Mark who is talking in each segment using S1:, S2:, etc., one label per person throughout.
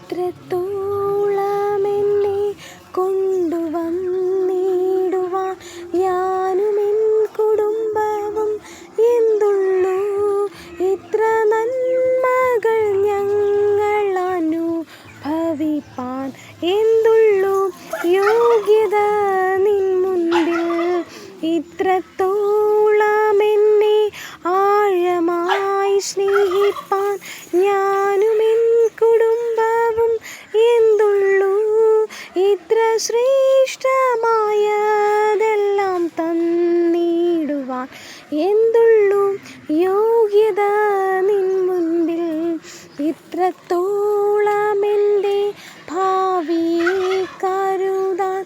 S1: ഇത്രത്തോളം എന്നെ കൊണ്ടുവന്നിടുവാൻ ഞാനും എൻ കുടുംബവും എന്തുള്ളൂ. ഇത്ര നന്മകൾ ഞങ്ങൾ അനുഭവിപ്പാൻ എന്തുള്ളൂ യോഗ്യത നിൻ മുൻപിൽ. ഇത്രത്തോളം എന്നെ ആഴമായി സ്നേഹിപ്പാൻ ഞാനും എൻ കുടുംബവും എന്തുള്ളൂ. ഇത്ര ശ്രേഷ്ഠമായതെല്ലാം തന്നിടുവാൻ എന്തുള്ളൂ യോഗ്യത നിൻ മുൻപിൽ. ഇത്രത്തോളം എൻ്റെ ഭാവിയെ കരുതാൻ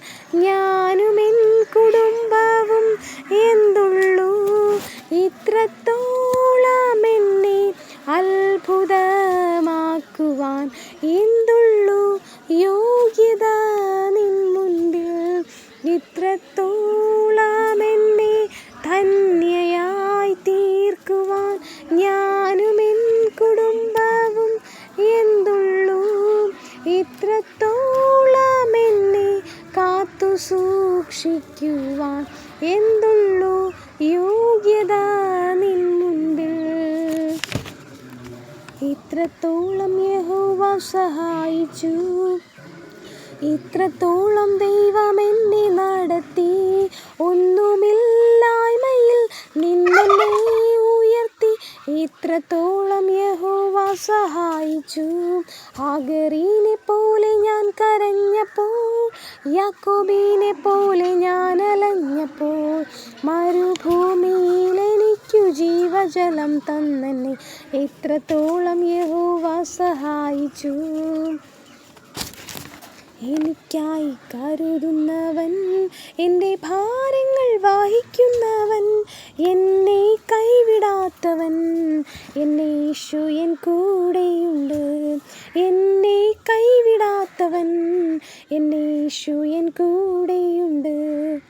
S1: ഞാനും എൻ കുടുംബവും എന്തുള്ളൂ. ഇത്രത്തോളം എന്നെ അത്ഭുതമാക്കുവാൻ എന്തുള്ളൂ യോഗ്യത നിൻ മുൻപിൽ. ഇത്രത്തോളം എന്നെ ധന്യയായി തീർക്കുവാൻ ഞാനും എൻ കുടുംബവും എന്തുള്ളൂ. ഇത്രത്തോളം എന്നെ കാത്തു സൂക്ഷിക്കുവാൻ എന്തുള്ളൂ യോഗ്യത നിൻ മുൻപിൽ. ഇത്രത്തോളം യഹോവ സഹായിച്ചു, ഇത്രത്തോളം ദൈവം എന്നെ നടത്തി. ഒന്നുമില്ലായ്മയിൽ നിന്നെന്നെ ഉയർത്തി. ഇത്രത്തോളം യഹോവ സഹായിച്ചു. ഹാഗറിനെ പോലെ ഞാൻ കരഞ്ഞപ്പോൾ, യാക്കോബിനെ പോലെ ഞാൻ അലഞ്ഞപ്പോൾ, മരുഭൂമിയിൽ എനിക്കു ജീവജലം തന്നെന്നെ ഇത്രത്തോളം യഹോവ സഹായിച്ചു. എനിക്കായി കരുതുന്നവൻ, എൻ്റെ ഭാരങ്ങൾ വഹിക്കുന്നവൻ, എന്നെ കൈവിടാത്തവൻ, എൻ്റെ യേശു എൻ കൂടെയുണ്ട്. എന്നെ കൈവിടാത്തവൻ, എൻ്റെ യേശു എൻ കൂടെയുണ്ട്.